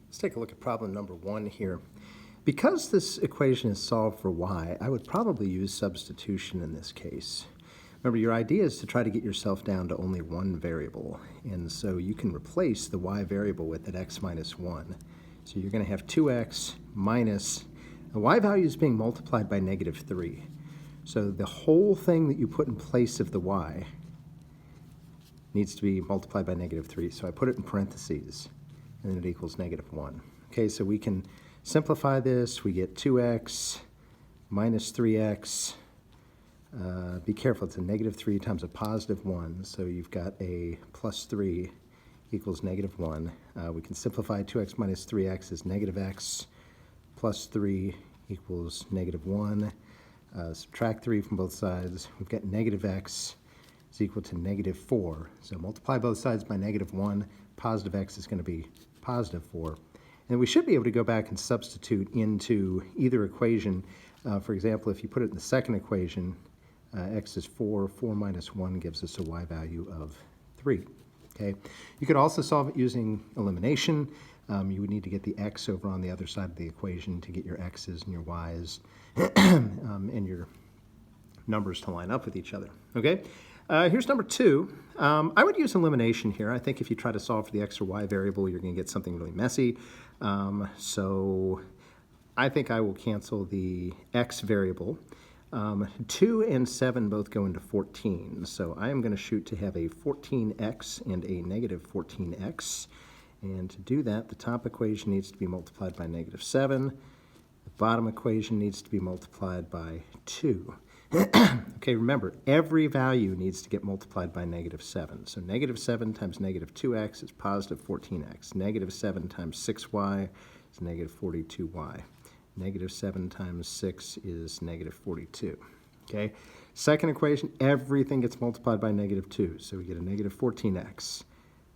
Let's take a look at problem number 1 here. Because this equation is solved for y, I would probably use substitution in this case. Remember, your idea is to try to get yourself down to only one variable, and so you can replace the y variable with that x minus 1. So you're going to have 2x minus, the y value is being multiplied by negative 3. So the whole thing that you put in place of the y needs to be multiplied by negative 3. So I put it in parentheses, and then it equals negative 1. Okay, so we can simplify this. We get 2x minus 3x. Be careful, it's a negative 3 times a positive 1, so you've got a plus 3 equals negative 1. We can simplify 2x minus 3x as negative x plus 3 equals negative 1. Subtract 3 from both sides. We've got negative x is equal to negative 4. So multiply both sides by negative 1. Positive x is going to be positive 4. And we should be able to go back and substitute into either equation. For example, if you put it in the second equation, x is 4. 4 minus 1 gives us a y value of 3. Okay. You could also solve it using elimination. You would need to get the x over on the other side of the equation to get your x's and your y's and your numbers to line up with each other. Okay. Here's number 2. I would use elimination here. I think if you try to solve for the x or y variable, you're going to get something really messy. So I think I will cancel the x variable. 2 and 7 both go into 14, so I am going to shoot to have a 14x and a negative 14x. And to do that, the top equation needs to be multiplied by negative 7. The bottom equation needs to be multiplied by 2. Okay, remember, every value needs to get multiplied by negative 7. So negative 7 times negative 2x is positive 14x. Negative 7 times 6y is negative 42y. Negative 7 times 6 is negative 42. Okay, second equation, everything gets multiplied by negative 2. So we get a negative 14x.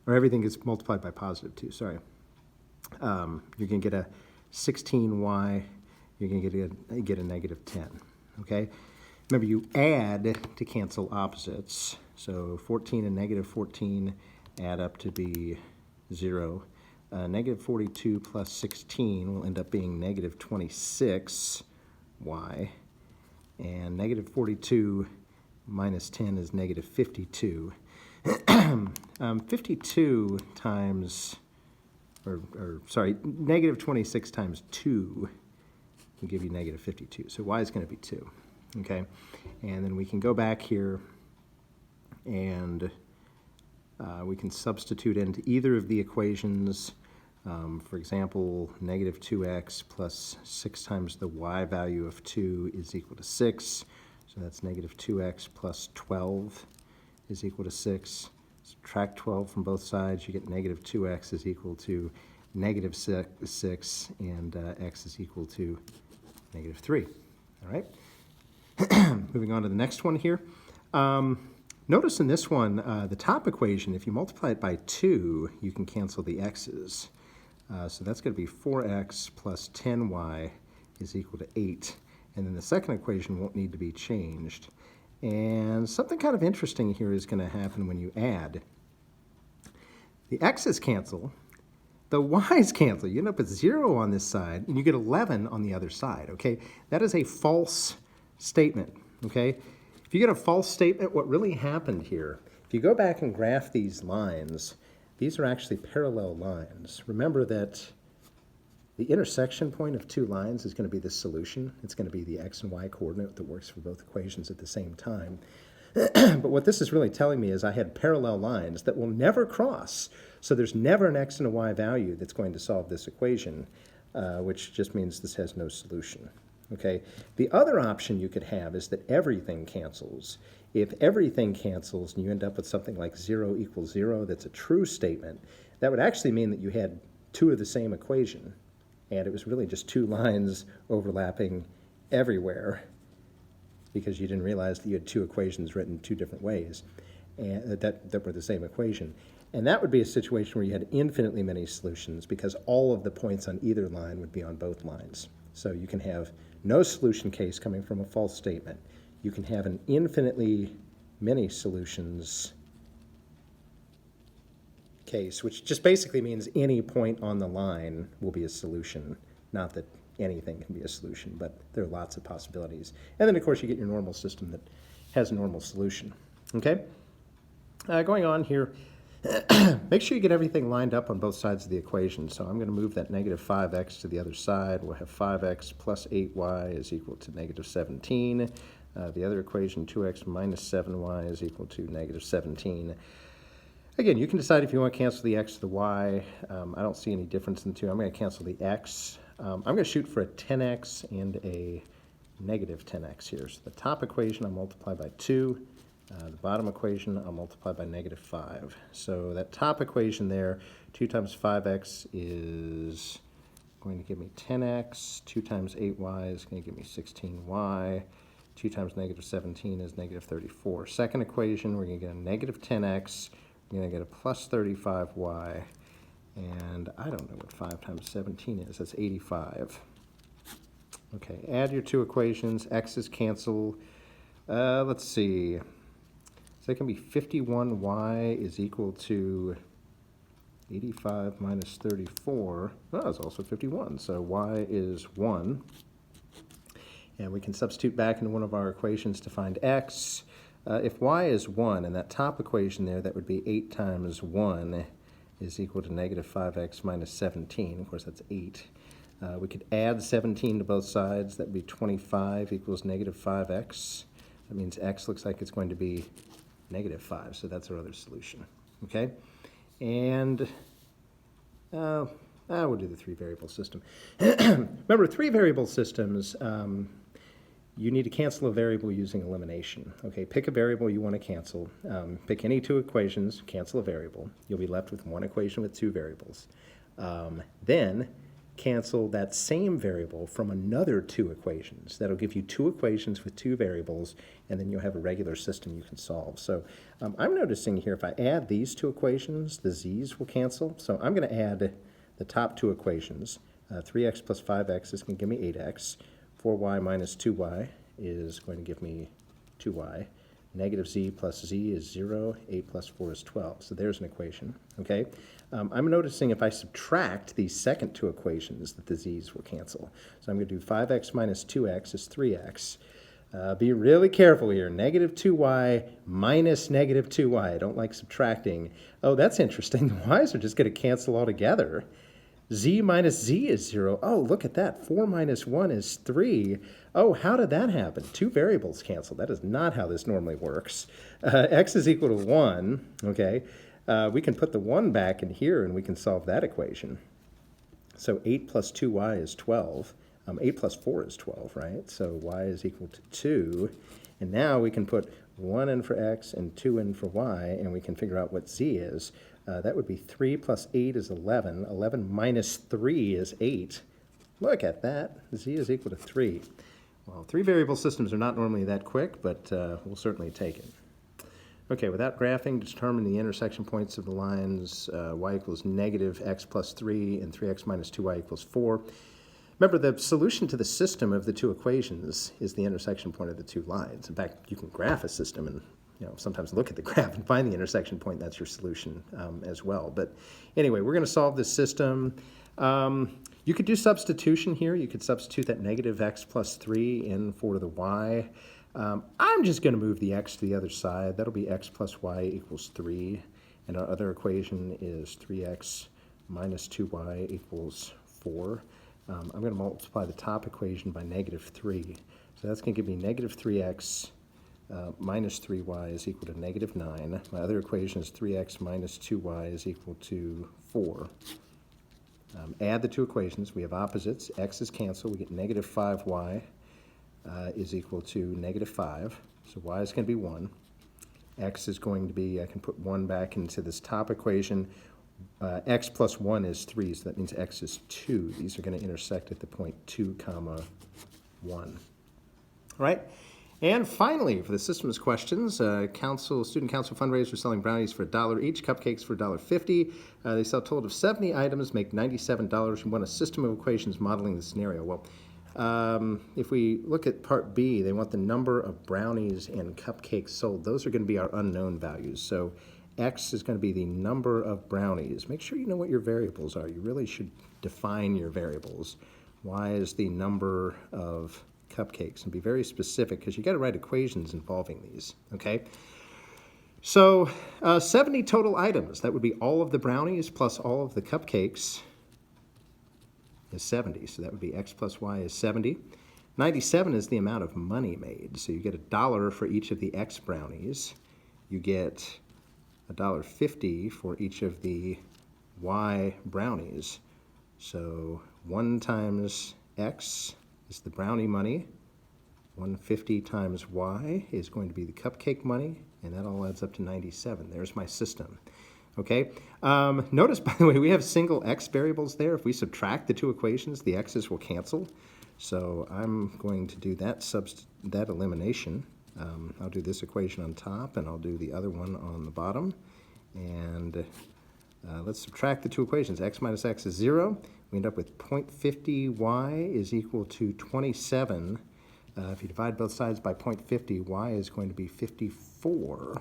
Or everything gets multiplied by positive 2, sorry. You're going to get a 16y. You're going to get a negative 10. Okay. Remember, you add to cancel opposites. So 14 and negative 14 add up to be 0. Negative 42 plus 16 will end up being negative 26y. And negative 42 minus 10 is negative 52. 52 times, sorry, negative 26 times 2 will give you negative 52. So y is going to be 2. Okay, and then we can go back here and we can substitute into either of the equations. For example, negative 2x plus 6 times the y value of 2 is equal to 6. So that's negative 2x plus 12 is equal to 6. Subtract 12 from both sides, you get negative 2x is equal to negative 6, and x is equal to negative 3. All right. Moving on to the next one here. Notice in this one, the top equation, if you multiply it by 2, you can cancel the x's. So that's going to be 4x plus 10y is equal to 8. And then the second equation won't need to be changed. And something kind of interesting here is going to happen when you add. The x's cancel, the y's cancel. You end up with 0 on this side, and you get 11 on the other side, okay? That is a false statement, okay? If you get a false statement, what really happened here, if you go back and graph these lines, these are actually parallel lines. Remember that the intersection point of two lines is going to be the solution. It's going to be the x and y coordinate that works for both equations at the same time. But what this is really telling me is I had parallel lines that will never cross. So there's never an x and a y value that's going to solve this equation, which just means this has no solution. Okay. The other option you could have is that everything cancels. If everything cancels and you end up with something like 0 equals 0, that's a true statement, that would actually mean that you had two of the same equation. And it was really just two lines overlapping everywhere because you didn't realize that you had two equations written two different ways and that were the same equation. And that would be a situation where you had infinitely many solutions because all of the points on either line would be on both lines. So you can have no solution case coming from a false statement. You can have an infinitely many solutions case, which just basically means any point on the line will be a solution. Not that anything can be a solution, but there are lots of possibilities. And then, of course, you get your normal system that has a normal solution. Okay? Going on here, make sure you get everything lined up on both sides of the equation. So I'm going to move that negative 5x to the other side. We'll have 5x plus 8y is equal to negative 17. The other equation, 2x minus 7y is equal to negative 17. Again, you can decide if you want to cancel the x to the y. I don't see any difference in the two. I'm going to cancel the x. I'm going to shoot for a 10x and a negative 10x here. So the top equation I'll multiply by 2. The bottom equation I'll multiply by negative 5. So that top equation there, 2 times 5x is going to give me 10x. 2 times 8y is going to give me 16y. 2 times negative 17 is negative 34. Second equation, we're going to get a negative 10x. We're going to get a plus 35y. And I don't know what 5 times 17 is. That's 85. Okay, add your two equations. X's cancel. Let's see. So that can be 51y is equal to 85 minus 34. Oh, it's also 51. So y is 1. And we can substitute back into one of our equations to find x. If y is 1, in that top equation there, that would be 8 times 1 is equal to negative 5x minus 17. Of course, that's 8. We could add 17 to both sides. That would be 25 equals negative 5x. That means x looks like it's going to be negative 5, so that's our other solution. Okay? And we'll do the three-variable system. Remember, three-variable systems, you need to cancel a variable using elimination. Okay, pick a variable you want to cancel. Pick any two equations, cancel a variable. You'll be left with one equation with two variables. Then cancel that same variable from another two equations. That'll give you two equations with two variables, and then you'll have a regular system you can solve. So I'm noticing here, if I add these two equations, the z's will cancel. So I'm going to add the top two equations. 3x plus 5x is going to give me 8x. 4y minus 2y is going to give me 2y. Negative z plus z is 0. 8 plus 4 is 12. So there's an equation. Okay. I'm noticing if I subtract these second two equations that the z's will cancel. So I'm going to do 5x minus 2x is 3x. Be really careful here. Negative 2y minus negative 2y. I don't like subtracting. Oh, that's interesting. The y's are just going to cancel altogether. Z minus z is 0. Oh, look at that. 4 minus 1 is 3. Oh, how did that happen? Two variables cancel. That is not how this normally works. X is equal to 1. Okay. We can put the 1 back in here and we can solve that equation. So 8 plus 2y is 12. 8 plus 4 is 12, right? So y is equal to 2. And now we can put 1 in for x and 2 in for y, and we can figure out what z is. That would be 3 plus 8 is 11. 11 minus 3 is 8. Look at that. Z is equal to 3. Well, three-variable systems are not normally that quick, but we'll certainly take it. Okay, without graphing, determine the intersection points of the lines y equals negative x plus 3 and 3x minus 2y equals 4. Remember, the solution to the system of the two equations is the intersection point of the two lines. In fact, you can graph a system and sometimes look at the graph and find the intersection point. That's your solution as well. But anyway, we're going to solve this system. You could do substitution here. You could substitute that negative x plus 3 in for the y. I'm just going to move the x to the other side. That'll be x plus y equals 3. And our other equation is 3x minus 2y equals 4. I'm going to multiply the top equation by negative 3. So that's going to give me negative 3x minus 3y is equal to negative 9. My other equation is 3x minus 2y is equal to 4. Add the two equations. We have opposites. X's cancel. We get negative 5y is equal to negative 5. So y is going to be 1. X is going to be, I can put 1 back into this top equation. X plus 1 is 3, so that means x is 2. These are going to intersect at the point 2 comma 1. All right. And finally, for the systems questions, student council fundraiser selling brownies for $1 each, cupcakes for $1.50. They sell a total of 70 items, make $97. We want a system of equations modeling the scenario. Well, if we look at part B, they want the number of brownies and cupcakes sold. Those are going to be our unknown values. So X is going to be the number of brownies. Make sure you know what your variables are. You really should define your variables. Y is the number of cupcakes, and be very specific because you got to write equations involving these, okay? So 70 total items. That would be all of the brownies plus all of the cupcakes is 70. So that would be X plus Y is 70. 97 is the amount of money made. So you get $1 for each of the X brownies. You get $1.50 for each of the Y brownies. So 1 times X is the brownie money. 150 times Y is going to be the cupcake money, and that all adds up to 97. There's my system. Okay. Notice, by the way, we have single X variables there. If we subtract the two equations, the X's will cancel. So I'm going to do that elimination. I'll do this equation on top, and I'll do the other one on the bottom. And let's subtract the two equations. X minus X is 0. We end up with 0.50 Y is equal to 27. If you divide both sides by 0.50, Y is going to be 54.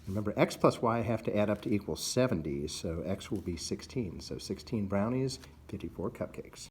Remember, X plus Y have to add up to equal 70, so X will be 16. So 16 brownies, 54 cupcakes.